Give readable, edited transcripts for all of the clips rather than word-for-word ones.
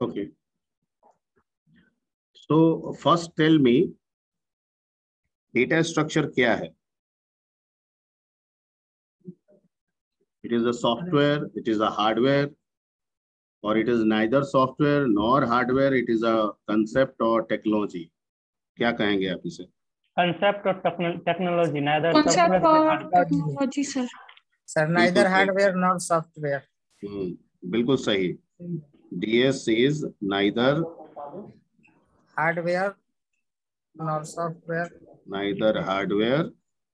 Okay. So first tell me data structure क्या है? It is a software, it is a hardware, or it is neither software nor hardware, it is a concept or technology. क्या कहेंगे आप इसे? Concept or technology, neither Concept software or technology, sir. Sir, neither hardware nor software. बिल्कुल सही. DS is neither hardware nor software. Neither hardware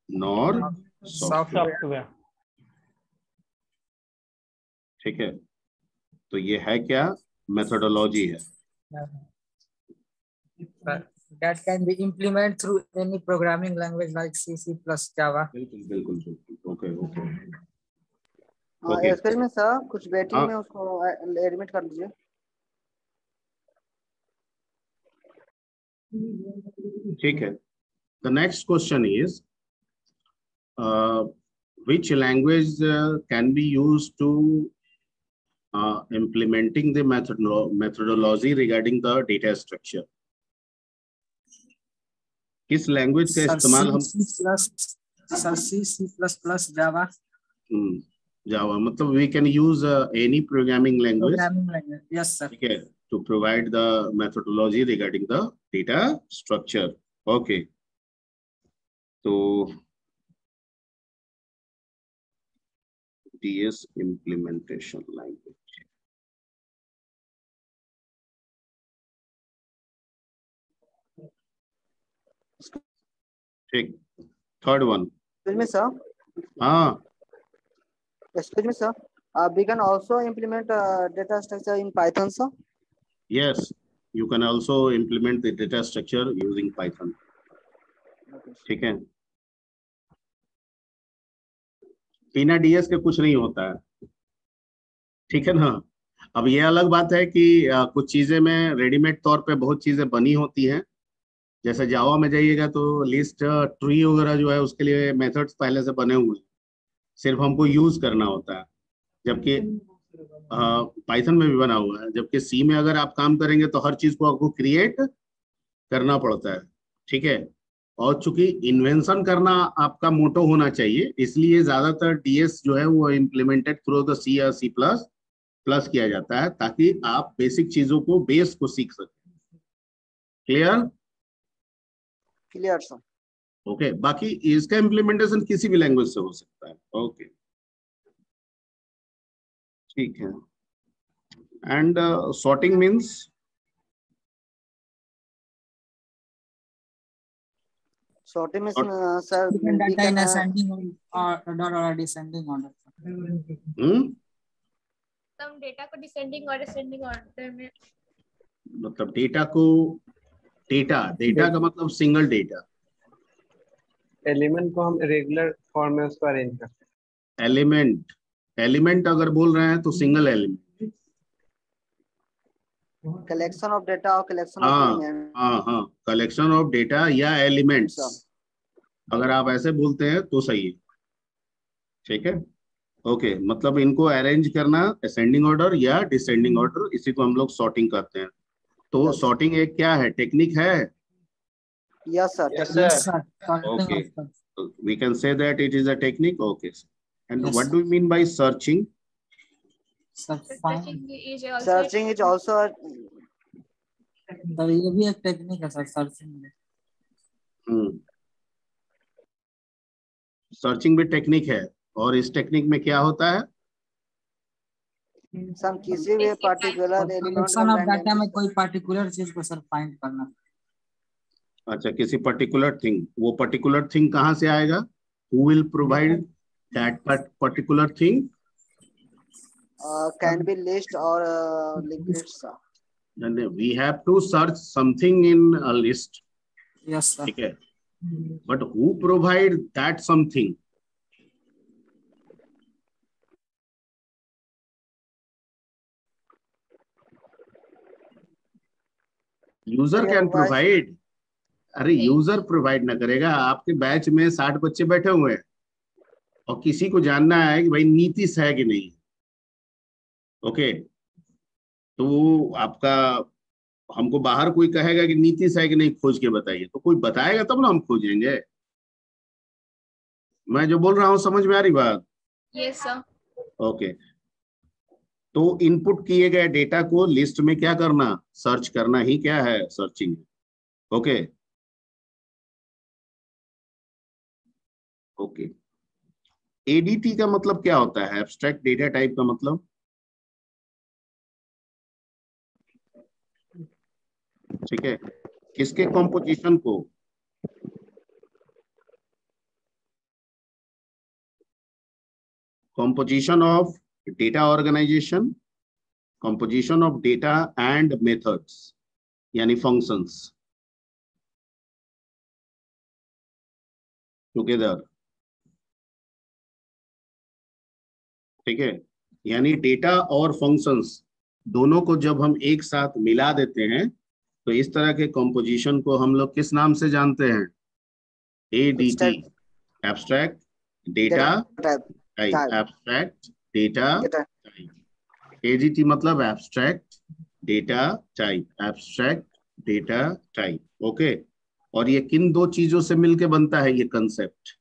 nor software. ठीक है. तो ये है क्या? मेथोडोलॉजी है. That can be implemented through any programming language like C, C++, Java. बिल्कुल. Okay. एक्सक्यूज मी सर, कुछ वेटिंग में उसको एडमिट कर दीजिए. ठीक है. The next question is which language can be used to implementing the methodology regarding the data structure? किस language का इस्तेमाल हम? C++, Java. Java. मतलब we can use any programming language. Yes, sir. Okay, to provide the methodology regarding the data structure. Okay. So DS implementation language. ठीक. Third one. Excuse me, sir. Excuse me, sir. We can also implement data structure in Python, sir. Yes, you can also implement the data structure using Python. ठीक है. बिना DS के कुछ नहीं होता है. ठीक है ना. अब ये अलग बात है कि कुछ चीजें में रेडीमेड तौर पे बहुत चीजें बनी होती हैं. जैसे जावा में जाइएगा तो लिस्ट ट्री वगैरह जो है उसके लिए मेथड्स पहले से बने हुए हैं, सिर्फ हमको यूज करना होता है. जबकि पाइथन में भी बना हुआ है. जबकि सी में अगर आप काम करेंगे तो हर चीज को आपको क्रिएट करना पड़ता है. ठीक है. और चूंकि इन्वेंशन करना आपका मोटो होना चाहिए, इसलिए ज्यादातर डीएस जो है वो इम्प्लीमेंटेड थ्रू द सी या C++ किया जाता है, ताकि आप बेसिक चीजों को, बेस को सीख सकें. Clear sir. ओके. बाकी इसका इम्प्लीमेंटेशन किसी भी लैंग्वेज से हो सकता है. ओके. ठीक है. And sorting means sorting means sir, data in ascending order or descending order. some data को descending और ascending order में, मतलब डेटा को, डेटा का मतलब सिंगल डेटा. एलिमेंट को हम रेगुलर फॉर्म में उसको अरेंज करते हैं. एलिमेंट अगर बोल रहे हैं तो single element. Collection of data और collection of element. Collection of data या एलिमेंट्स, अगर आप ऐसे बोलते हैं तो सही है. ठीक है. ओके. मतलब इनको अरेंज करना असेंडिंग ऑर्डर या डिसेंडिंग ऑर्डर, इसी को हम लोग सॉर्टिंग करते हैं. तो सॉर्टिंग एक क्या है? टेक्निक है. Yes, sir. Yes, sir. Okay. We can say that it is a technique. Okay. And yes, what sir. do you mean by searching? Searching is also ये भी एक टेक्निक है सर, सर्चिंग में. Searching भी technique है. और इस technique में क्या होता है? सम किसी भी पर्टिकुलर एलिमेंट डाटा में कोई पर्टिकुलर चीज को सर फाइंड करना. अच्छा, किसी पर्टिकुलर थिंग. वो पर्टिकुलर थिंग कहाँ से आएगा? Who will provide that particular thing? Can be list or linked list. And we have to search something in a list. Yes, sir. ठीक है. But who provide that something? User can provide. अरे user provide ना करेगा. आपके batch में 60 बच्चे बैठे हुए हैं और किसी को जानना है कि भाई नीतीश है कि नहीं. ओके. तो आपका, हमको बाहर कोई कहेगा कि नीतीश है कि नहीं, खोज के बताइए, तो कोई बताएगा तब ना हम खोजेंगे। मैं जो बोल रहा हूँ समझ में आ रही बात? Yes sir. ओके, तो इनपुट किए गए डेटा को लिस्ट में क्या करना, सर्च करना ही क्या है, सर्चिंग। Okay okay. एडीटी का मतलब क्या होता है, एब्स्ट्रैक्ट डेटा टाइप का मतलब? ठीक है, किसके कॉम्पोजिशन को? composition of data organization, composition of data and methods यानी functions together। ठीक है, यानी डेटा और फंक्शंस दोनों को जब हम एक साथ मिला देते हैं तो इस तरह के कंपोजिशन को हम लोग किस नाम से जानते हैं? ADT, abstract data type, abstract data type. ADT मतलब abstract data type, abstract data type. Okay, और ये किन दो चीजों से मिलके बनता है ये कंसेप्ट?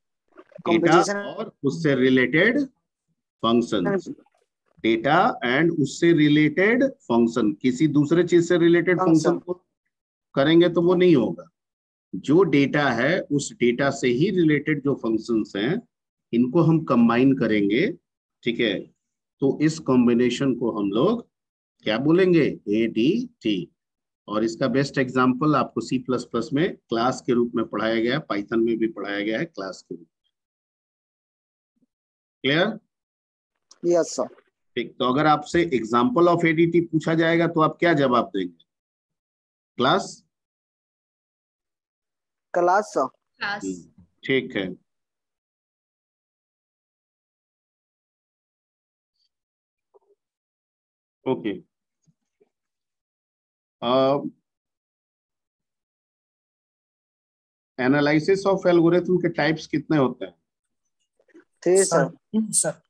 डेटा और उससे रिलेटेड फंक्शंस, डेटा एंड उससे रिलेटेड फंक्शन। किसी दूसरे चीज से रिलेटेड फंक्शन को करेंगे तो वो नहीं होगा। जो डेटा है उस डेटा से ही रिलेटेड जो फंक्शंस हैं इनको हम कंबाइन करेंगे। ठीक है, तो इस कॉम्बिनेशन को हम लोग क्या बोलेंगे? एडीटी। और इसका बेस्ट एग्जांपल आपको C++ में क्लास के रूप में पढ़ाया गया, पाइथन में भी पढ़ाया गया है क्लास के रूप में। क्लियर? Yes sir. ठीक, तो अगर आपसे एग्जांपल ऑफ एडीटी पूछा जाएगा तो आप क्या जवाब देंगे? क्लास? Class sir. क्लास। ठीक है, ओके। एनालिसिस ऑफ एल्गोरिथम के टाइप्स कितने होते हैं? 3 sir. Sir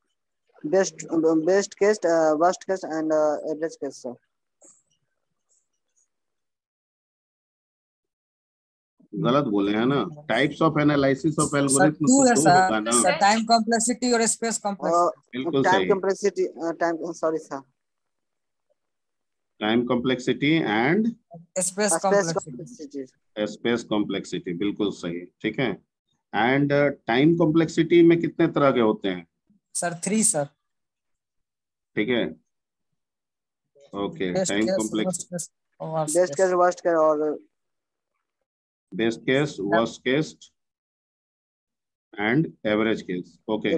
best case, worst case and average case sir. गलत बोले हैं ना, types of analysis of algorithm two तो है दो सर। होगा ना। सर टाइम कॉम्प्लेक्सिटी और स्पेस कॉम्प्लेक्सिटी। बिल्कुल टाइम सही, complexity, time, sorry sir, time complexity and space space complexity. Complexity. Space complexity, बिल्कुल सही। ठीक है, एंड टाइम कॉम्प्लेक्सिटी में कितने तरह के होते हैं? Sir 3 sir. ठीक है, okay. Best time case, complexity, worst case और बेस्ट केस, वर्स्ट केस और best case, worst case and average case. Okay,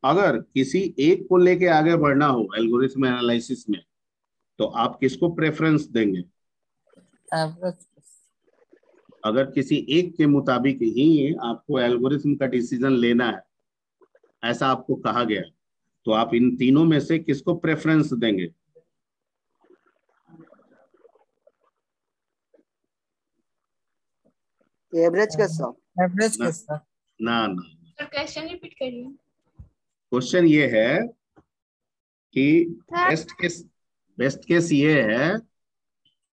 अगर किसी एक को लेके आगे बढ़ना हो एल्गोरिथम एनालिसिस में तो आप किसको प्रेफरेंस देंगे? एवरेज। अगर किसी एक के मुताबिक ही आपको एल्गोरिथम का डिसीजन लेना है, ऐसा आपको कहा गया, तो आप इन तीनों में से किसको प्रेफरेंस देंगे? Average case sir. एवरेज ना केस सर। ना ना, सर क्वेश्चन रिपीट करिए। क्वेश्चन ये है कि बेस्ट केस ये है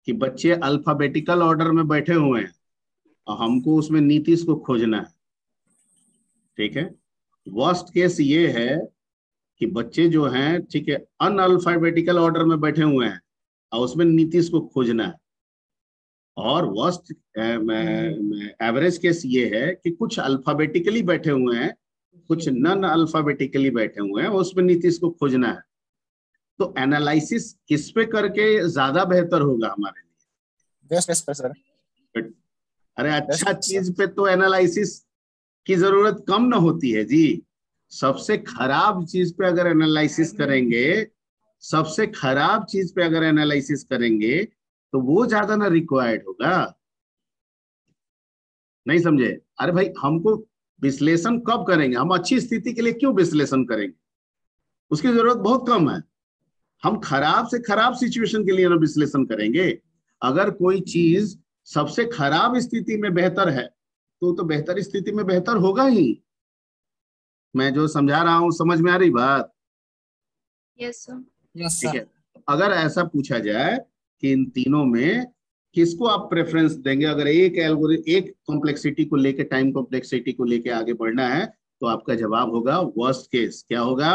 कि बच्चे अल्फाबेटिकल ऑर्डर में बैठे हुए हैं और हमको उसमें नीतीश को खोजना है। ठीक है, वर्स्ट केस ये है कि बच्चे जो हैं, ठीक है, अनअल्फाबेटिकल ऑर्डर में बैठे हुए हैं और उसमें नीतीश को खोजना है। और वर्स्ट एवरेज केस ये है कि कुछ अल्फाबेटिकली बैठे हुए हैं, कुछ नॉन अल्फाबेटिकली बैठे हुए हैं, उसमें नीतीश को खोजना है। तो एनालिसिस किस पे करके ज्यादा बेहतर होगा हमारे लिए? बेस्ट केस पर सर। अरे अच्छा चीज पे तो एनालिसिस की जरूरत कम ना होती है जी। सबसे खराब चीज पे अगर एनालिसिस करेंगे, सबसे खराब चीज पे अगर एनालिसिस करेंगे तो वो ज्यादा ना रिक्वायर्ड होगा। नहीं समझे? अरे भाई, हमको विश्लेषण कब करेंगे? हम अच्छी स्थिति के लिए क्यों विश्लेषण करेंगे? उसकी जरूरत बहुत कम है। हम खराब से खराब सिचुएशन के लिए ना विश्लेषण करेंगे। अगर कोई चीज सबसे खराब स्थिति में बेहतर है तो बेहतर स्थिति में बेहतर होगा ही। मैं जो समझा रहा हूं समझ में आ रही बात? Yes sir. यस ठीक सर। है, अगर ऐसा पूछा जाए कि इन तीनों में किसको आप प्रेफरेंस देंगे, अगर एक एल्गोरिथम एक कॉम्प्लेक्सिटी को लेके, टाइम कॉम्प्लेक्सिटी को लेके आगे बढ़ना है, तो आपका जवाब होगा वर्स्ट केस। क्या होगा?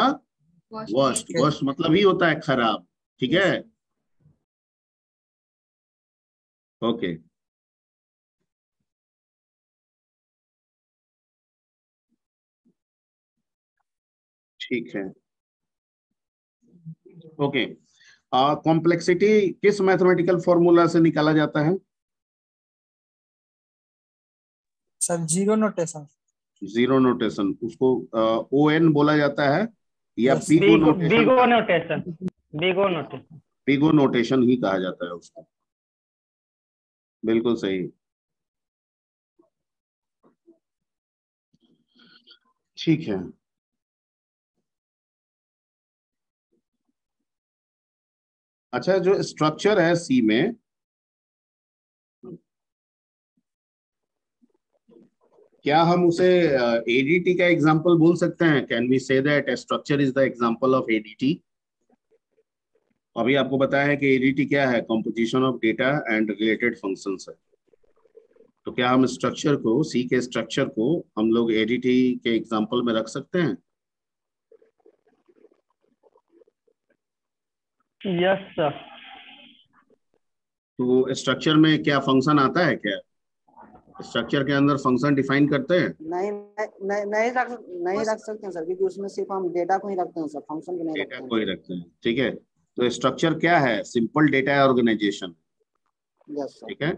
वर्स्ट। वर्स्ट मतलब ही होता है खराब। ठीक है, ओके। ठीक है, ओके। कॉम्प्लेक्सिटी किस मैथमेटिकल फॉर्मूला से निकाला जाता है? सब जीरो नोटेशन। जीरो नोटेशन, उसको ओ एन बोला जाता है या Yes. बिगो बिगो नोटेशन? नोटेशन, बिगो नोटेशन। बिगो नोटेशन ही कहा जाता है उसको। बिल्कुल सही। ठीक है, अच्छा, जो स्ट्रक्चर है सी में, क्या हम उसे एडीटी का एग्जांपल बोल सकते हैं? Can we say that structure is the example of ADT? अभी आपको बताया है कि एडीटी क्या है, composition of data and related functions है। तो क्या हम स्ट्रक्चर को, सी के स्ट्रक्चर को हम लोग एडीटी के एग्जांपल में रख सकते हैं? Yes sir. तो स्ट्रक्चर में क्या फंक्शन आता है? क्या स्ट्रक्चर के अंदर फंक्शन डिफाइन करते हैं? नहीं रख सकते हैं सर, क्योंकि उसमें सिर्फ हम डेटा को ही रखते हैं सर, फंक्शन को नहीं डेटा रखते को ही हैं। रखते हैं, ठीक है। तो स्ट्रक्चर क्या है? Simple data organization. Yes sir. ठीक है,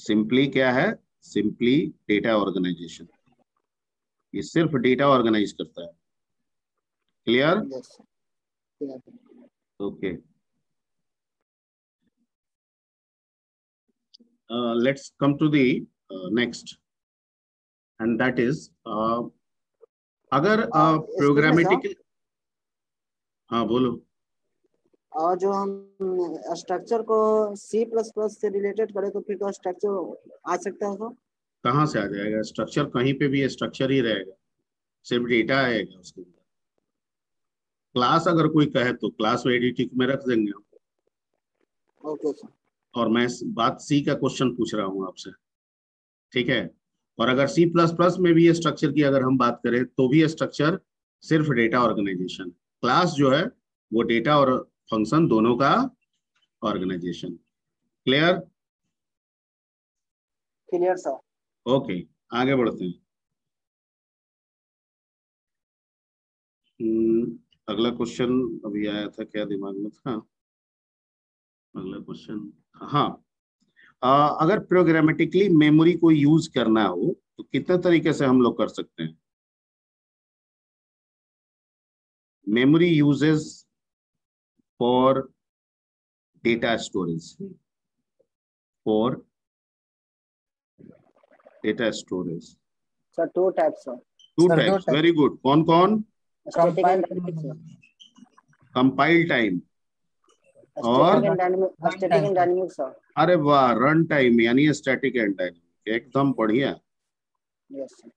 सिंपली क्या है? Simply data organization. ये सिर्फ डेटा ऑर्गेनाइज करता है। Clear? Yes sir. Okay, let's come to the next, and that is अगर प्रोग्रामेटिकल, हाँ बोलो। और जो हम स्ट्रक्चर को C++ से रिलेटेड करें तो फिर तो स्ट्रक्चर आ सकता है सर। कहाँ से आ जाएगा स्ट्रक्चर? कहीं पे भी स्ट्रक्चर ही रहेगा, सिर्फ डेटा आएगा उसके अंदर। क्लास अगर कोई कहे तो क्लास एडिटिंग में रख देंगे। Okay sir. और मैं बात सी का क्वेश्चन पूछ रहा हूँ आपसे, ठीक है। और अगर सी प्लस प्लस में भी स्ट्रक्चर की अगर हम बात करें तो भी स्ट्रक्चर सिर्फ डेटा ऑर्गेनाइजेशन। क्लास जो है वो डेटा और फंक्शन दोनों का organization. Clear? Clear sir. Okay, आगे बढ़ते हैं। अगला क्वेश्चन अभी आया था, क्या दिमाग में था अगला क्वेश्चन? हाँ, अगर प्रोग्रामेटिकली मेमोरी को यूज करना हो तो कितने तरीके से हम लोग कर सकते हैं? Memory uses for data storage, for data storage. Sir two types sir. Two Sir, types, दो वेरी गुड। कौन कौन? Static and dynamic sir. Compile time और स्टैटिक एंड डायनेमिक सर। अरे वाह, रन टाइम यानी स्टैटिक एंड डायनेमिक, एकदम बढ़िया। Yes sir.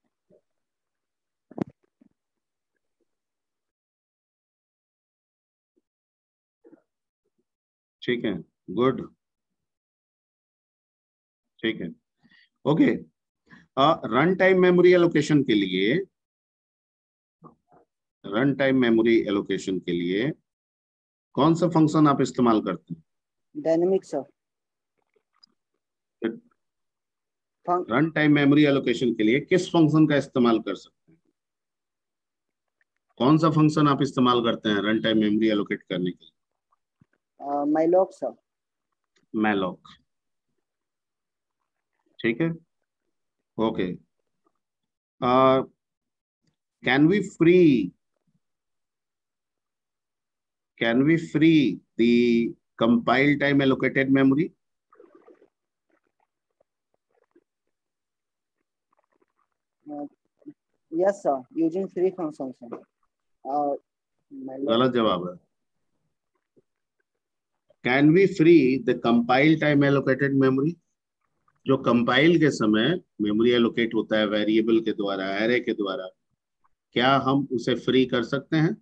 ठीक है, गुड, ठीक है, okay. Run time memory allocation के लिए, रन टाइम मेमोरी एलोकेशन के लिए कौन सा फंक्शन आप इस्तेमाल करते हैं? Dynamic sir. Run time memory allocation के लिए किस फंक्शन का इस्तेमाल कर सकते हैं? कौन सा फंक्शन आप इस्तेमाल करते हैं रन टाइम मेमोरी एलोकेट करने के लिए? malloc sir. malloc, ठीक है, okay. Can we free the compile time allocated memory? Yes sir, using free function sir. गलत जवाब है। Can we free the compile time allocated memory? जो कंपाइल के समय मेमोरी एलोकेट होता है वेरिएबल के द्वारा, एरे के द्वारा, क्या हम उसे फ्री कर सकते हैं?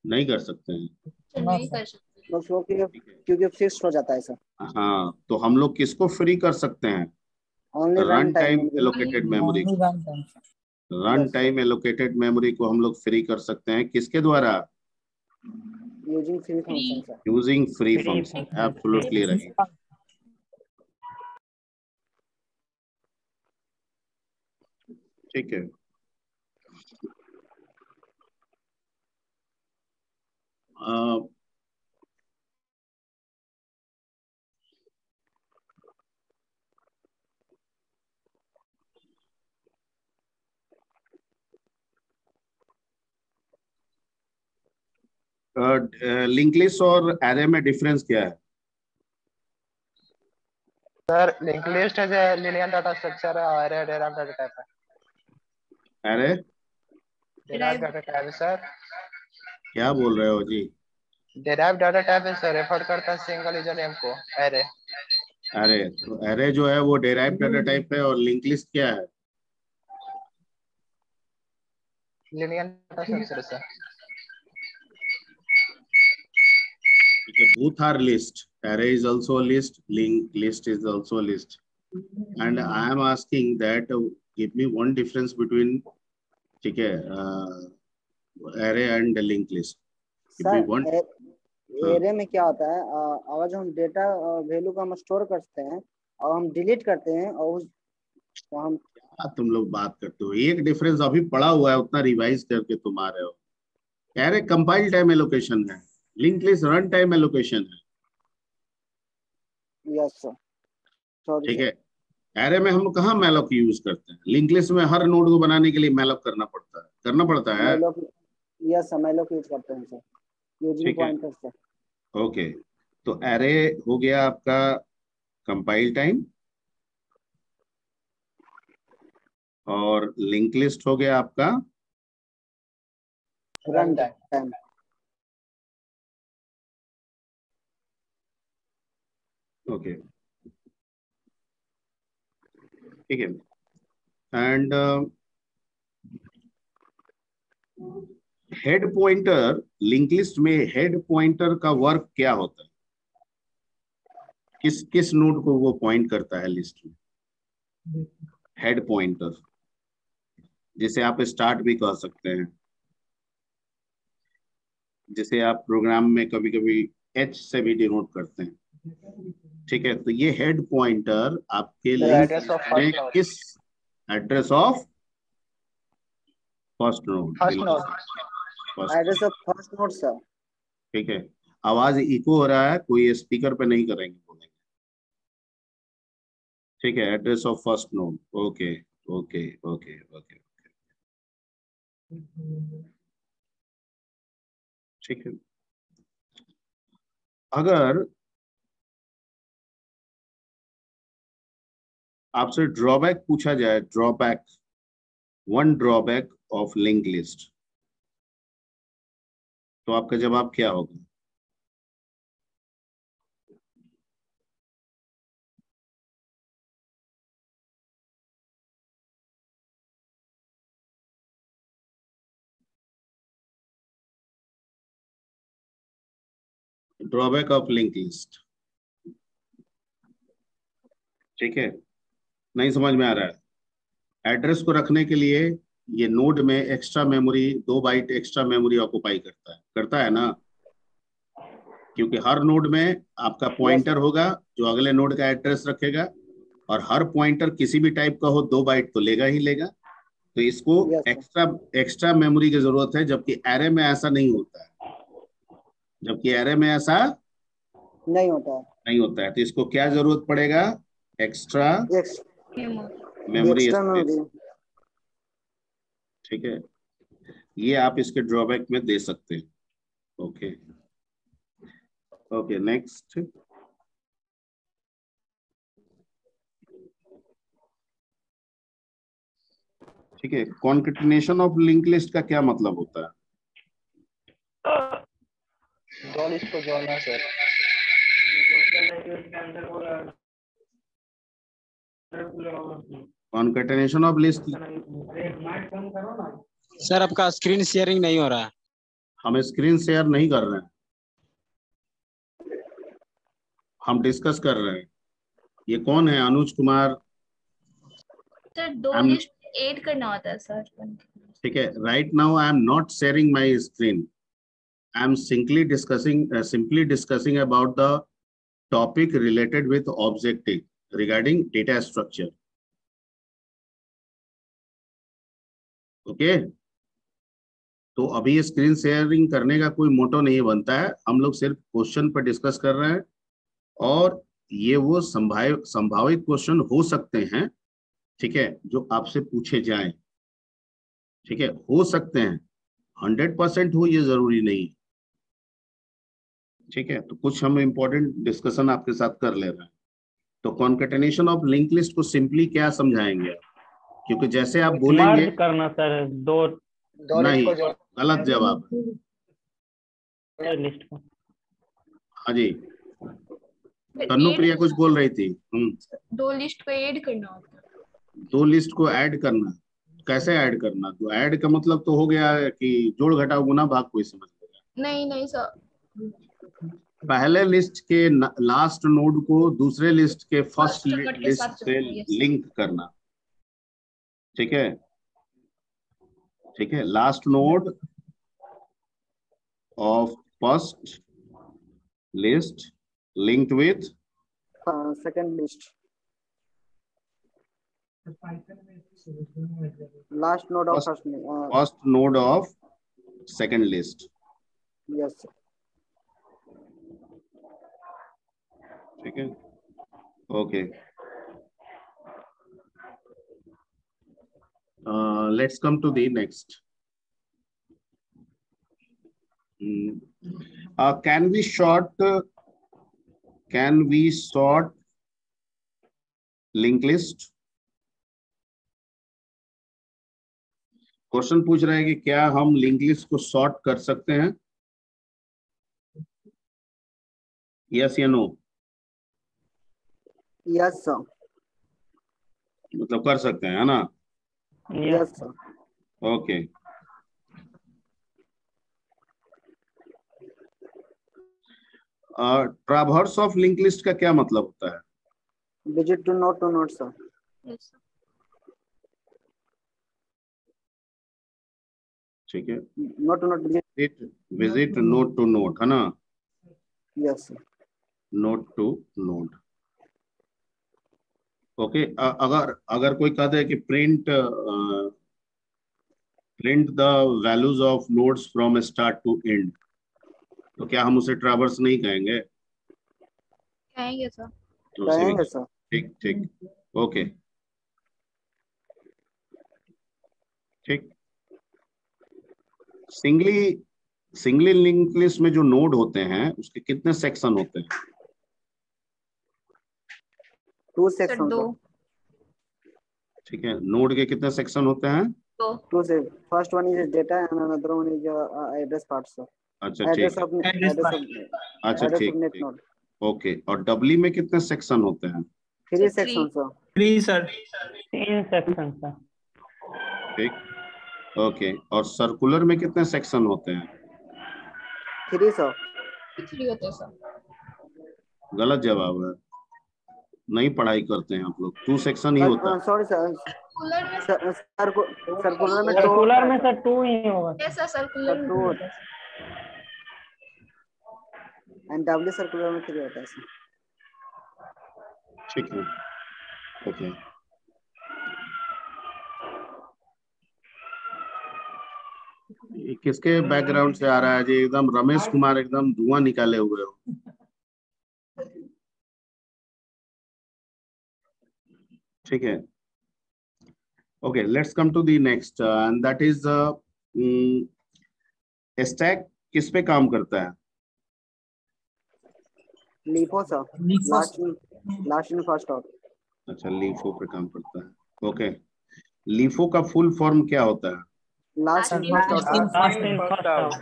नहीं कर सकते हैं। नहीं कर सकते। तो फ्लो क्योंकि फिक्स्ड हो जाता है सर। हाँ, तो हम लोग किसको फ्री कर सकते हैं? Only run time memory। Allocated memory. only one time. Run time allocated memory को हम लोग फ्री कर सकते हैं किसके द्वारा? Using free function sir. Using free Free function, function, absolutely free right. ठीक है। लिंक लिस्ट और एरे में डिफरेंस क्या है? सर लिंक लिस्ट है लिनियर डाटा स्ट्रक्चर है, और एरे डेराइव्ड डाटा टाइप है। एरे डेराइव्ड डाटा टाइप है सर। क्या बोल रहे हो जी? डेराइव्ड डाटा टाइप है सर, रेफर करता है सिंगल यूजर नेम को। एरे एरे, तो एरे जो है वो डेराइव्ड डाटा टाइप है, और लिंक लिस्ट क्या है? लिनियर डाटा स्ट्रक्चर है sir. Both are list. Array is also a list. Linked list is also a list. And I am asking that give me one difference between, ठीक है, array and linked list. Give me one. Array में क्या होता है, अगर जो हम data value को हम स्टोर करते हैं और हम डिलीट करते हैं और तो हम तुम लोग बात करते हो, एक डिफरेंस अभी पड़ा हुआ है, उतना रिवाइज करके तुम आ रहे हो। एरे कंपाइल टाइम एलोकेशन है, link list run time allocation है। Yes sir. ठीक है, एरे में हम कहाँ मैलॉक यूज करते हैं? लिंक लिस्ट में हर नोड को बनाने के लिए मैलॉक करना पड़ता है। यस सर, मैलॉक यूज करते हैं सर, यूजिंग पॉइंटर से। ओके, तो एरे हो गया आपका कंपाइल टाइम, और लिंक लिस्ट हो गया आपका रन टाइम। ओके, ठीक है। And head pointer, link list में हेड पॉइंटर का वर्क क्या होता है? किस किस नोड को वो पॉइंट करता है लिस्ट में? हेड पॉइंटर, जिसे आप स्टार्ट भी कह सकते हैं, जिसे आप प्रोग्राम में कभी कभी एच से भी डिनोट करते हैं। ठीक है, तो ये हेड पॉइंटर आपके लिंक में किस address of first node, address of first node sir. ठीक है, आवाज इको हो रहा है, कोई स्पीकर पे नहीं करेंगे, बोलेंगे। ठीक है, address of first node. Okay okay okay okay, ठीक है। अगर आपसे ड्रॉबैक पूछा जाए, drawback, one drawback of link list, तो आपका जवाब क्या होगा? ड्रॉबैक ऑफ लिंक लिस्ट, ठीक है, नहीं समझ में आ रहा है? एड्रेस को रखने के लिए ये नोड में extra memory, 2 byte extra memory occupy करता है ना, क्योंकि हर नोड में आपका पॉइंटर होगा जो अगले नोड का एड्रेस रखेगा, और हर पॉइंटर किसी भी टाइप का हो 2 बाइट तो लेगा ही लेगा। तो इसको एक्स्ट्रा मेमोरी की जरूरत है, जबकि एरे में ऐसा नहीं होता है। नहीं होता है, तो इसको क्या जरूरत पड़ेगा? Extra memory space. ठीक है, ये आप इसके ड्रॉबैक में दे सकते हैं। Okay okay, next. ठीक है, कॉन्केटिनेशन ऑफ लिंक लिस्ट का क्या मतलब होता है? दो लिस्ट को जोड़ना sir. Concatenation of list. Sir आपका स्क्रीन शेयरिंग नहीं हो रहा है। हम स्क्रीन शेयर नहीं कर रहे हैं। हम डिस्कस कर रहे हैं। ये कौन है? अनुज कुमार। सर दो I'm- लिस्ट ऐड करना होता है सर। ठीक है, right now I am not sharing my screen, I am simply discussing about the topic related with objective regarding data structure. Okay तो अभी स्क्रीन शेयरिंग करने का कोई मोटो नहीं बनता है, हम लोग सिर्फ क्वेश्चन पर डिस्कस कर रहे हैं, और ये वो संभावित क्वेश्चन हो सकते हैं, ठीक है, जो आपसे पूछे जाएं। ठीक है, हो सकते हैं, 100% हो ये जरूरी नहीं। ठीक है, तो कुछ हम इंपॉर्टेंट डिस्कशन आपके साथ कर ले रहे हैं। तो कॉन्केटेनेशन ऑफ लिंक लिस्ट को सिंपली क्या समझाएंगे? क्योंकि जैसे आप बोलेंगे मर्ज करना सर, दो दो लिस्ट नहीं, को जोड़ गलत जवाब। लिस्ट को। हाँ जी, तन्नू प्रिया कुछ बोल रही थी। दो लिस्ट को ऐड करना होता है। दो लिस्ट को ऐड करना, कैसे ऐड करना? तो ऐड का मतलब तो हो गया कि जोड़ घटाव गुना भाग, कोई समझ लेगा। नहीं नहीं सर, पहले लिस्ट के लास्ट नोड को दूसरे लिस्ट के फर्स्ट First नोड के लिस्ट साथ से yes. लिंक करना। ठीक है, ठीक है, last node of first list linked with second list, last node of First- first. first node of second list। Yes sir. ठीक है, okay. Let's come to the next. Can we sort linked list? क्वेश्चन पूछ रहा है कि क्या हम link list को सॉर्ट कर सकते हैं? यस या नो? Yes sir. मतलब कर सकते हैं, है ना? Yes sir. Okay. Traverse of link list का क्या मतलब होता है? Visit to node sir. Yes, sir. ठीक है, node to node visit node to node, है ना? Yes node to node. Okay, अगर कोई कहता है कि print the values of nodes from start to end, तो क्या हम उसे ट्रैवर्स नहीं कहेंगे? कहेंगे सर। तो उसे भी कहेंगे सर। ठीक ठीक, ओके ठीक। सिंगली लिंक लिस्ट में जो नोड होते हैं उसके कितने सेक्शन होते हैं? 2 सर सेक्शन दो। ठीक है, नोड के कितने सेक्शन होते हैं? दो। 2 से first one is data and another one is address part sir. अच्छा ठीक, एड्रेस ऑफ अच्छा ठीक नेट ठीक, नोड। ओके। और डब्ल्यू में कितने सेक्शन होते हैं? 3 section sir. 3 sir. 3 section sir. ठीक, ओके। और सर्कुलर में कितने सेक्शन होते हैं? 3 सर। 3 होते हैं सर। गलत जवाब है, नहीं पढ़ाई करते हैं आप लोग। 2 सेक्शन ही होता है। सॉरी सर, सर्कुलर में सर्कुलर में सर्कुलर में सर 2 ही होगा। कैसा सर्कुलर में 2 होता है? एंड डब्ल्यू सर्कुलर में 3 होता है सर। ठीक है, ओके। ये किसके बैकग्राउंड से आ रहा है जी? एकदम रमेश कुमार एकदम धुआं निकाले हुए हो। ठीक है, okay. Let's come to the next and that is stack किस पे काम करता है? LIFO sir. Last in first out. अच्छा, लीफो पे काम करता है, ओके। लीफो का फुल फॉर्म क्या होता है? Last in first out.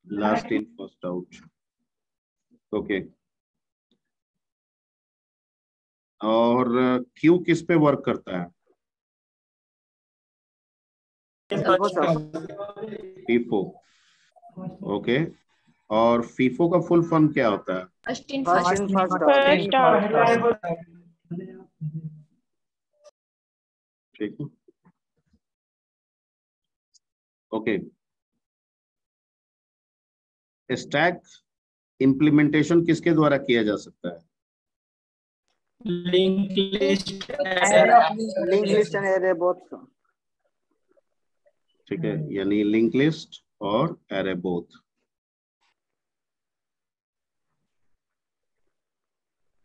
Last in first out, okay. और क्यू किस पे वर्क करता है? FIFO, okay. और फीफो का फुल फॉर्म क्या होता है? First in first first in first first out. ठीक है, ओके। स्टैक इम्प्लीमेंटेशन किसके द्वारा किया जा सकता है? Link list link list and array both. ठीक है, यानी लिंक लिस्ट और एरे बोथ।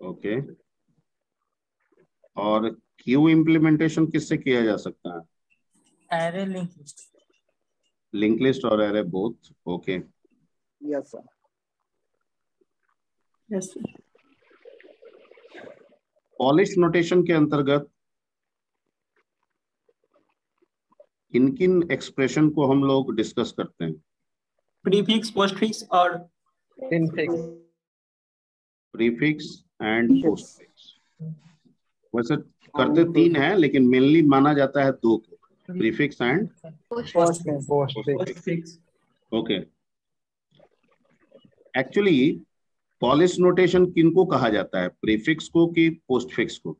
ओके, और क्यू इम्प्लीमेंटेशन किससे किया जा सकता है? Array link list. Link list और array both. Okay, yes sir. Yes Polish notation के अंतर्गत किन किन एक्सप्रेशन को हम लोग डिस्कस करते हैं? प्रीफिक्स पोस्टफिक्स और इनफिक्स। Prefix and postfix. वैसे करते तीन हैं, लेकिन मेनली माना जाता है दो को, prefix and postfix. Postfix. Okay. Actually polish notation किनको कहा जाता है, प्रीफिक्स को कि पोस्टफिक्स को?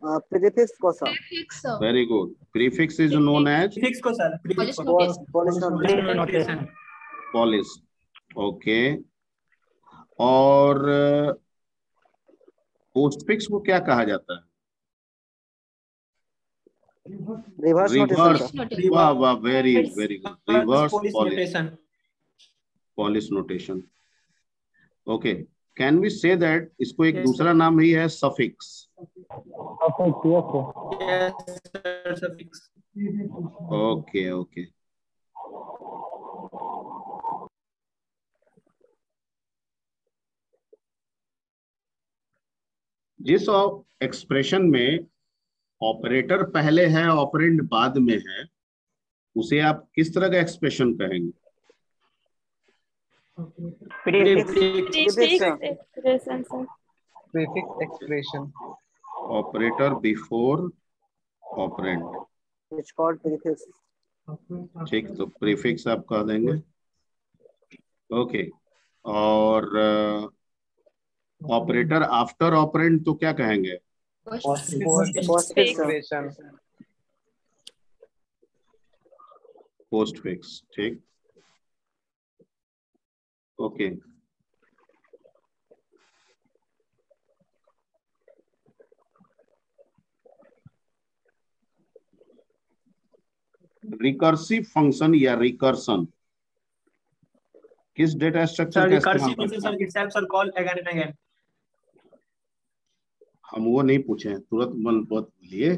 प्रीफिक्स को sir. Prefix very good. Prefix is known as prefix को सर, प्रीफिक्स को पॉलिश नोटेशन। पॉलिश। ओके, और पोस्टफिक्स को क्या कहा जाता है? Reverse reverse. नोटेशन। वाह वाह, very very good. Reverse Polish Polish, notation. Polish notation. Okay, can we say that इसको एक Yes, दूसरा नाम भी है, suffix? Yes sir, suffix. Okay okay. जिस एक्सप्रेशन में ऑपरेटर पहले है ऑपरेंड बाद में है, उसे आप किस तरह का एक्सप्रेशन कहेंगे? Prefix prefix expression. Operator before operand. It's called prefix. ठीक, तो प्रीफिक्स आप कह देंगे। ओके, और ऑपरेटर आफ्टर ऑपरेंड तो क्या कहेंगे? Postfix expression. पोस्टफिक्स। ठीक, ओके। रिकर्सिव फंक्शन या रिकर्सन किस डेटा स्ट्रक्चर का इस्तेमाल रिकर्सिव करता है? Sir, itself sir call again and again। हम वो नहीं पूछे हैं, तुरंत मन बहुत लिए।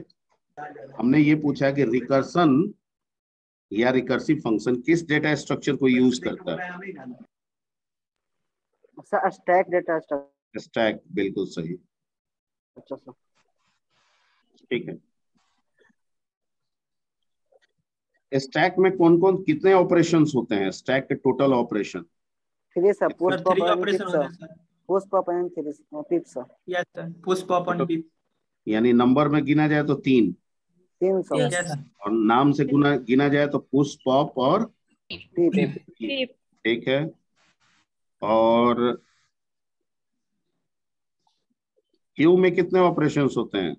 हमने ये पूछा कि रिकर्सन या रिकर्सिव फंक्शन किस डेटा स्ट्रक्चर को यूज करता है? Sir stack data structure. Stack, बिल्कुल सही। अच्छा सर। ठीक है, स्टैक में कौन कौन कितने ऑपरेशंस होते हैं? स्टैक के total operation? 3 sir. Push sir pop 3 and operation peep होते सर। हैं sir. Push pop and peep sir. Yes sir, push pop and peep. यानी नंबर में गिना जाए तो 3, 3 सर। Yes sir. और नाम से गिना जाए तो पुश, पॉप और पिप। ठीक है। और क्यू में कितने ऑपरेशंस होते हैं?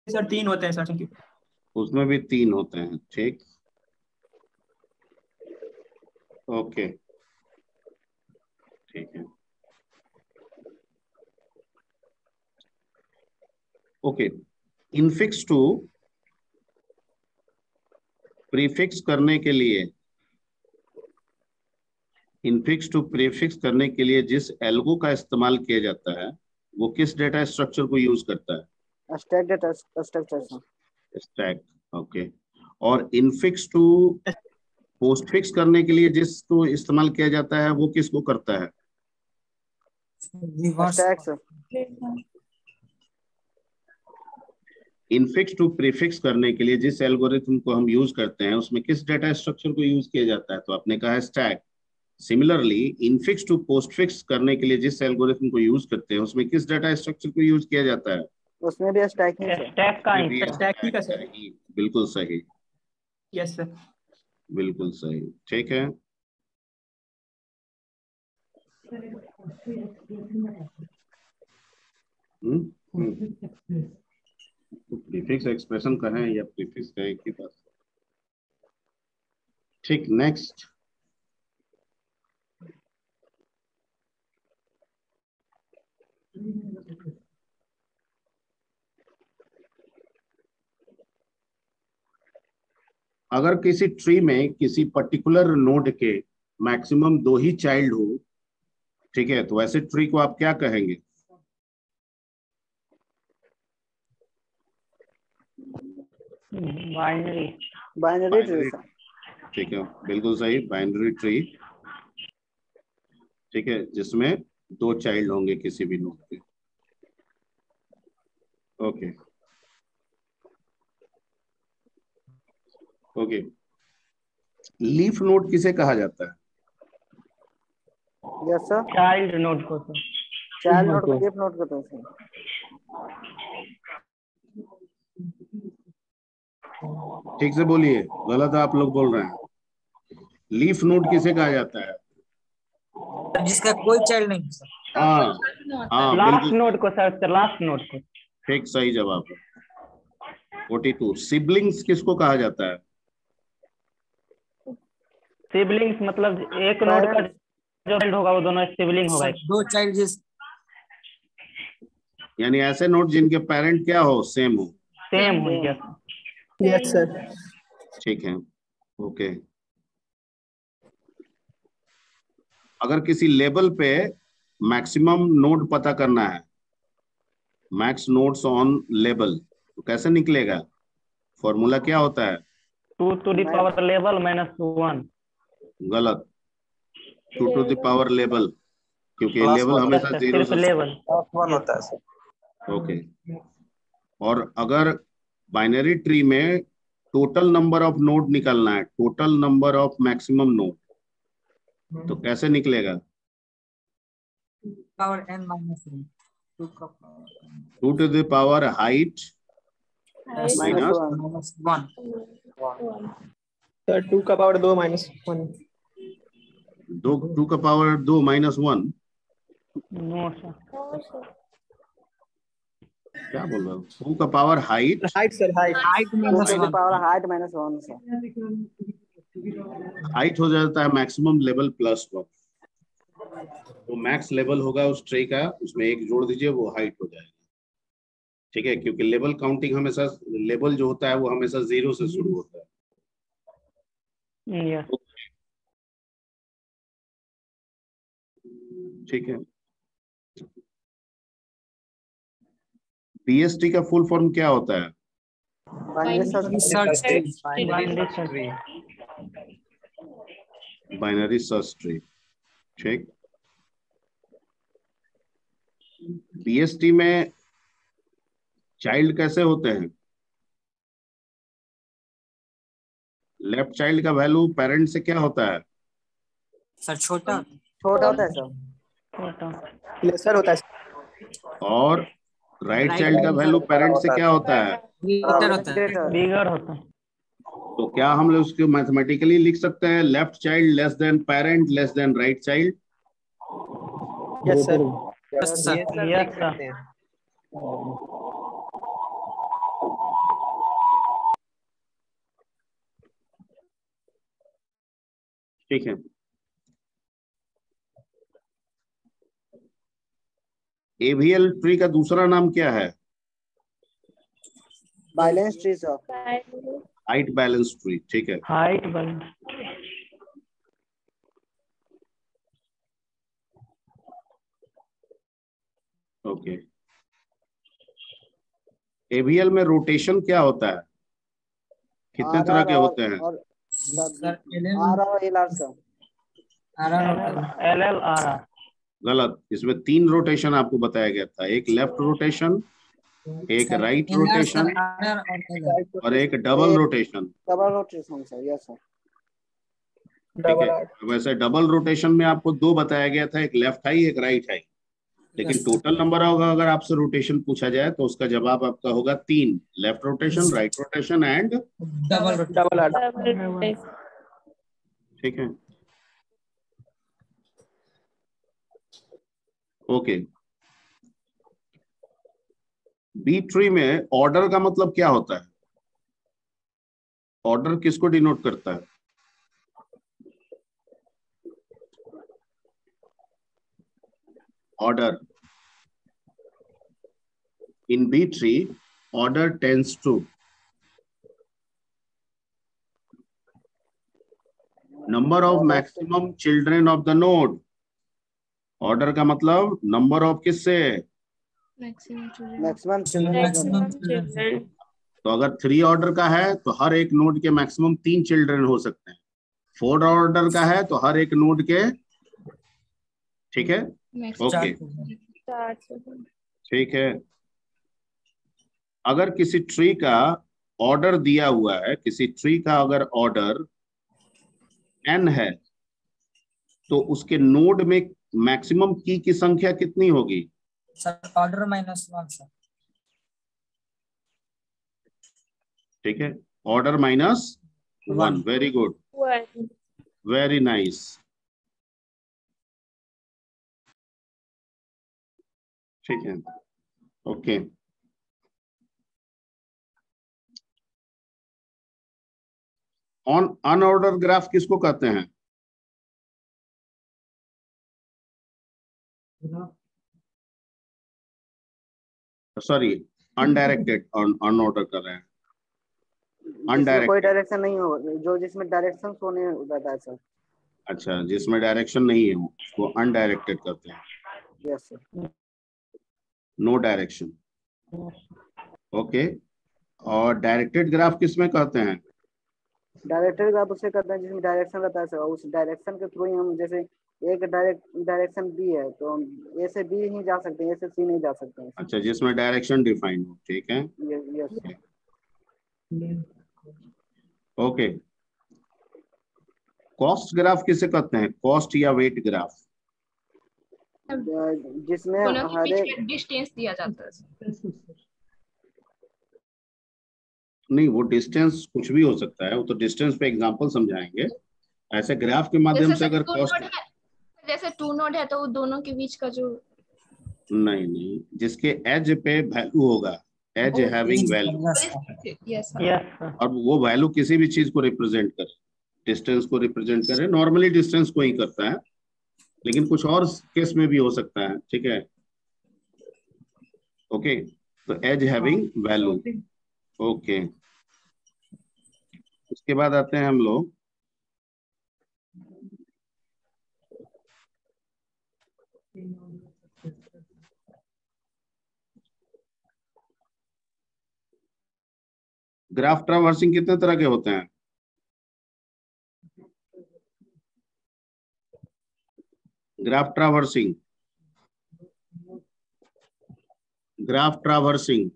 सर 3 होते हैं सर। उसमें भी 3 होते हैं। ठीक, ओके, ठीक है। ओके, इनफिक्स टू प्रीफिक्स करने के लिए, इनफिक्स टू प्रीफिक्स करने के लिए जिस एल्गो का इस्तेमाल किया जाता है वो किस डेटा स्ट्रक्चर को यूज करता है? Stack data structure sir. Stack. Okay, और इनफिक्स टू पोस्टफिक्स करने के लिए जिसको इस्तेमाल किया जाता है वो किसको करता है? Stack sir. Infix to prefix करने के लिए जिस एल्गोरिथम को हम यूज करते हैं उसमें किस डेटा स्ट्रक्चर को यूज किया जाता है? तो आपने कहा है stack. Similarly infix to postfix करने के लिए जिस एल्गोरिथम को यूज करते हैं उसमें किस डेटा स्ट्रक्चर को यूज किया जाता है? उसमें भी स्टैक ही सर। स्टैक का उसमें भी स्टैक ही का सर। बिल्कुल सही। Yes sir. बिल्कुल सही, ठीक है। प्रीफिक्स एक्सप्रेशन का है या प्रीफिक्स का एक ही बात। ठीक, नेक्स्ट। अगर किसी ट्री में किसी पर्टिकुलर नोड के मैक्सिमम 2 ही चाइल्ड हो, ठीक है, तो ऐसे ट्री को आप क्या कहेंगे? Binary binary tree sir. ठीक है, बिल्कुल सही, बाइनरी ट्री। ठीक है, जिसमें 2 चाइल्ड होंगे किसी भी नोड के। Okay okay. लीफ नोड किसे कहा जाता है? Yes sir. चाइल्ड नोड को सर। चाइल्ड नोड को लीफ नोड को तो सर। ठीक से बोलिए, गलत आप लोग बोल रहे हैं। लीफ नोड किसे कहा जाता है? जिसका कोई चाइल्ड नहीं है सर। हाँ हाँ, लास्ट बिल्कुल नोड को सर, लास्ट नोड को। ठीक, सही जवाब है। 42। सिबलिंग्स किसको कहा जाता है? सिबलिंग्स मतलब एक नोड का जो चाइल्ड होगा वो दोनों सिबलिंग होगा। दो चाइल्ड जिस यानी ऐसे नोड जिनके पेरेंट क्या हो, सेम हो। सेम हो गया। Yes sir. ठीक है, ओके। अगर किसी लेवल पे मैक्सिमम नोड पता करना है, मैक्स नोड्स ऑन लेवल, तो कैसे निकलेगा? फॉर्मूला क्या होता है? 2 to the power level -1। गलत, 2 to the power लेवल, क्योंकि लेवल हमेशा 0 सिर्फ से लेवल 1 होता है सर। ओके। और अगर बाइनरी ट्री में टोटल नंबर ऑफ नोड निकलना है, total number of maximum node, तो कैसे निकलेगा? पावर n -1 2 का power 2 to the power height minus -1 sir 2 का पावर 2 -1। 2 का पावर 2 -1। No sir. क्या बोल रहा हूँ? 2 का power height height sir, height. Height two to the power -1 height -1 sir. Height हो जाता है मैक्सिमम लेवल +1। तो मैक्स लेवल होगा उस ट्री का, उसमें 1 जोड़ दीजिए, वो हाइट हो जाएगा। ठीक है, क्योंकि लेवल काउंटिंग हमेशा, लेवल जो होता है वो हमेशा 0 से शुरू होता है। यस। ठीक है। बीएसटी का फुल फॉर्म क्या होता है? Binary search tree. ठीक। बीएसटी में चाइल्ड कैसे होते हैं? लेफ्ट चाइल्ड का वैल्यू पेरेंट से क्या होता है? सर छोटा होता है सर। लेसर होता है। और राइट चाइल्ड का वैल्यू पेरेंट से क्या होता है? ग्रेटर होता है। बिगर होता है। तो क्या हम लोग उसको मैथमेटिकली लिख सकते हैं, left child less than parent less than right child? Yes sir. Yes sir. Yes sir. ठीक है। एवीएल ट्री का दूसरा नाम क्या है? Balance tree sir. Height balance tree. ठीक है। Height balance. ओके। एवीएल में रोटेशन क्या होता है? कितने तरह के होते हैं? आर और एल आर सर। LLR। गलत, इसमें 3 रोटेशन आपको बताया गया था, एक लेफ्ट रोटेशन, एक राइट रोटेशन और एक double rotation. Double rotation sir. Yes sir. ठीक है। वैसे डबल रोटेशन में आपको 2 बताया गया था, एक लेफ्ट हाई एक राइट हाई, लेकिन टोटल नंबर होगा अगर आपसे रोटेशन पूछा जाए तो उसका जवाब आपका होगा 3, left rotation, right rotation and double double. ठीक है, ओके। बी ट्री में ऑर्डर का मतलब क्या होता है? ऑर्डर किसको डिनोट करता है? Order in B tree, order tends to number of maximum children of the node. Order का मतलब number of किससे? Maximum children. तो अगर 3 ऑर्डर का है तो हर एक नोड के मैक्सिमम 3 चिल्ड्रन हो सकते हैं। 4 ऑर्डर का है तो हर एक नोड के, ठीक है, ओके, ठीक है। अगर किसी ट्री का ऑर्डर दिया हुआ है, किसी ट्री का अगर ऑर्डर n है तो उसके नोड में मैक्सिमम की संख्या कितनी होगी? Sir order -1 sir. ठीक है, order -1। Very good, very nice. ठीक है, ओके। ऑन अनऑर्डर ग्राफ किसको कहते हैं? सॉरी, अनडायरेक्टेड, अनऑर्डर कर रहे हैं। जिसमें कोई डायरेक्शन नहीं हो, जो जिसमें डायरेक्शन होने रहता है सर। अच्छा, जिसमें डायरेक्शन नहीं है उसको अनडायरेक्टेड करते हैं। Yes sir. No direction, okay. और डायरेक्टेड ग्राफ किसमें कहते हैं? डायरेक्टेड ग्राफ उसे कहते हैं जिसमें डायरेक्शन रहता है सर, उस डायरेक्शन के थ्रू ही हम, जैसे एक डायरेक्शन बी है तो हम ए से बी ही जा सकते हैं, ए से सी नहीं जा सकते हैं। अच्छा, जिसमें डायरेक्शन डिफाइंड हो, ठीक है, yes sir. Okay. Cost graph किसे कहते हैं? कॉस्ट या वेट ग्राफ? जिसमें हर एक डिस्टेंस दिया जाता है। नहीं, वो डिस्टेंस कुछ भी हो सकता है, वो तो डिस्टेंस पे एग्जांपल समझाएंगे। ऐसे ग्राफ के माध्यम से अगर कॉस्ट, जैसे 2 नोड है तो वो दोनों के बीच का जो, नहीं, जिसके एज पे वैल्यू होगा, एज हैविंग वैल्यू, यस और वो वैल्यू किसी भी चीज को रिप्रेजेंट करे, डिस्टेंस को रिप्रेजेंट करे। नॉर्मली डिस्टेंस को ही करता है, लेकिन कुछ और केस में भी हो सकता है, ठीक है, ओके। तो एज हैविंग वैल्यू, ओके। उसके बाद आते हैं हम लोग ग्राफ ट्रावर्सिंग। कितने तरह के होते हैं? Graph traversing, graph traversing,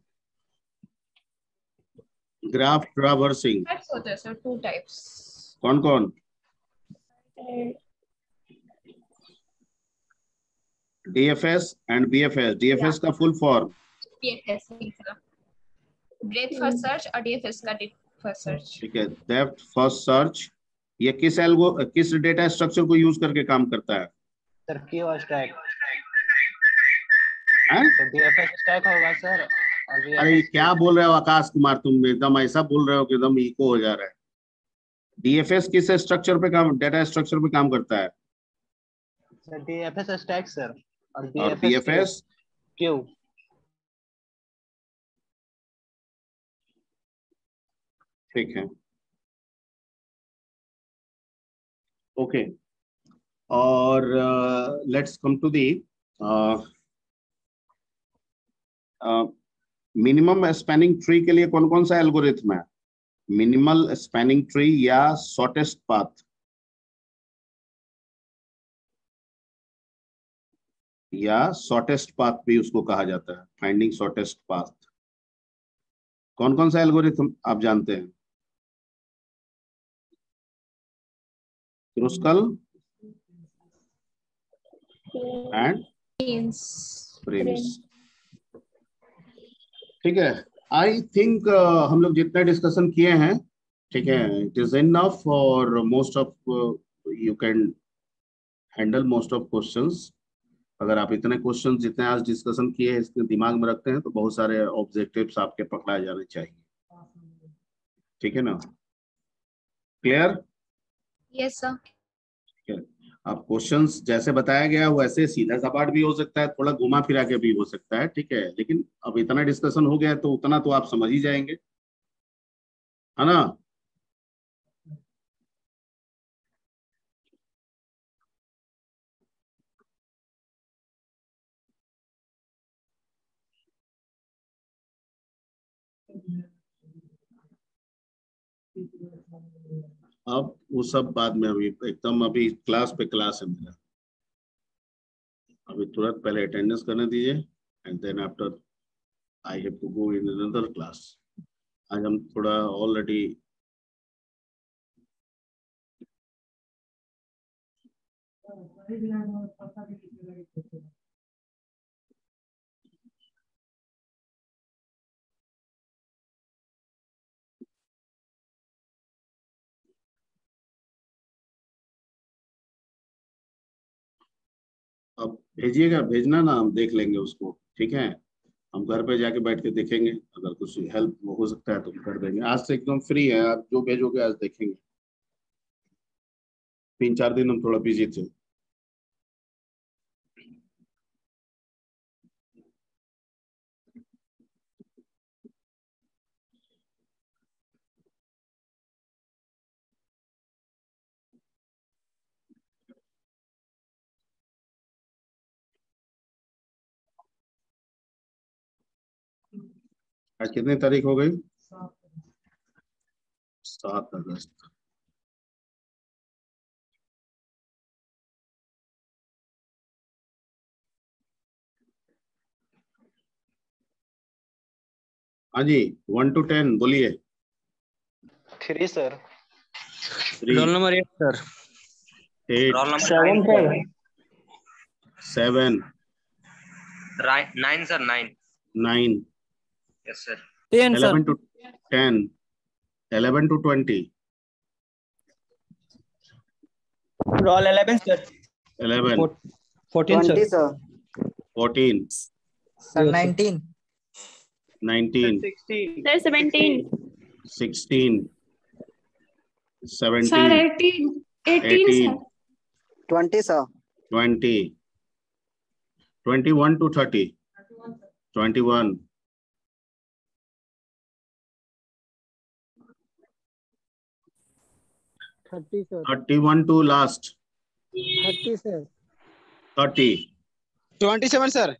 graph traversing types होते हैं सर, 2 टाइप्स। कौन कौन? DFS and BFS. डीएफएस का फुल फॉर्म? डीएफएस का ब्रेथ फर्स्ट सर्च और डीएफएस का डेप्थ फर्स्ट सर्च। ठीक है, डेप्थ फर्स्ट सर्च। ये किस डेटा स्ट्रक्चर को यूज करके काम करता है? Sir queue stack. हैं? तो डीएफएस स्टैक होगा सर। अरे क्या बोल रहे हो आकाश कुमार, तुम एकदम ऐसा बोल रहे हो कि एकदम इको हो जा रहा है। डीएफएस किस स्ट्रक्चर पे काम, डेटा स्ट्रक्चर पे काम करता है? सर डीएफएस स्टैक सर, और बीएफएस क्यू। ठीक है, ओके। और let's come to the minimum spanning tree के लिए कौन कौन सा एल्गोरिथम है? मिनिमल स्पैनिंग ट्री या शॉर्टेस्ट पाथ, या शॉर्टेस्ट पाथ भी उसको कहा जाता है, फाइंडिंग शॉर्टेस्ट पाथ। कौन कौन सा एल्गोरिथम आप जानते हैं? क्रूस्कल एंड प्रिम्स। ठीक है, आई थिंक हम लोग जितना डिस्कशन किए हैं, ठीक है, it is enough for most of you can handle most of questions. अगर आप इतने क्वेश्चंस जितने आज डिस्कशन किए इसके दिमाग में रखते हैं तो बहुत सारे ऑब्जेक्टिव्स आपके पकड़ाए जाने चाहिए। ठीक है ना? क्लियर? Yes sir. अब क्वेश्चंस जैसे बताया गया वैसे सीधा सपाट भी हो सकता है, थोड़ा घुमा फिरा के भी हो सकता है, ठीक है, लेकिन अब इतना डिस्कशन हो गया तो उतना तो आप समझ ही जाएंगे, है ना? अब वो सब बाद में, अभी एकदम अभी क्लास पे क्लास है मेरा, अभी तुरंत पहले अटेंडेंस करने दीजिए and then after I have to go in another class. आज हम थोड़ा ऑलरेडी अब भेजिएगा, भेजना ना, हम देख लेंगे उसको, ठीक है? हम घर पे जाके बैठ के देखेंगे, अगर कुछ हेल्प हो सकता है तो हम कर देंगे। आज से एकदम फ्री है, आप जो भेजोगे आज देखेंगे। 3-4 दिन हम थोड़ा बिजी थे। आज कितनी तारीख हो गई? 7 अगस्त। हाँ जी, 1 to 10 बोलिए। 3 sir. 3, roll number 8 sir. 8, roll number 7, 9 sir. 9, yes sir. 10 sir. 11 to 10, 11 to 20, roll 11 sir. 11, 14 20 sir. Sir. 14, sir 19 19, sir 17 16, 17, sir 18 18, 20 sir. 20, 21 to 30, 21, 30 sir. 31 to last, 30 sir. 30, 27 sir.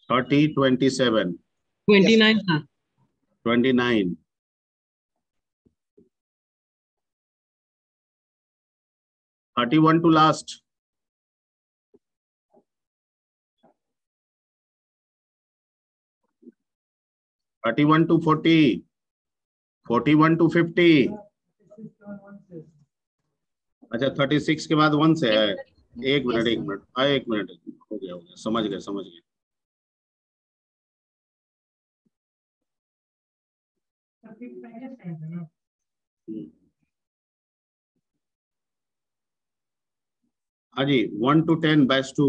30, 27, 29 sir. 29, 31 to last, 31 to 40, 41 to 50। अच्छा 36 के बाद 1 से है। एक minute हाँ, एक minute हो गया समझ गए। हाँ जी, 1 to 10 batch 2।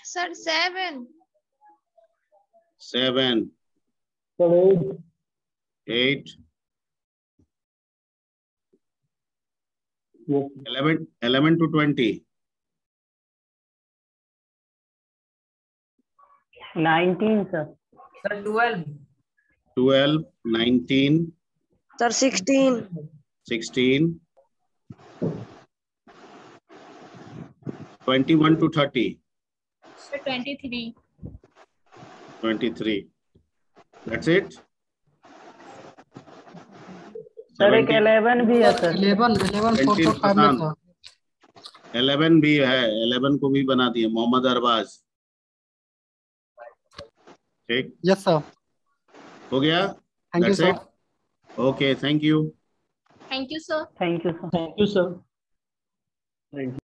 Sir 7, 7, 8, 11 to 20, 19 sir. Sir 12 12, 19, sir 16 16, 21 to 30, sir 23, 23। That's it? Sir एक 11 भी है सर। 11 4.5 में था। 11 भी है, 11 को भी बना दिए, मोहम्मद अरबाज। ठीक, यस सर। हो गया? Thank you That's sir. it? Okay, thank you. Thank you sir. Thank you sir. Thank you sir.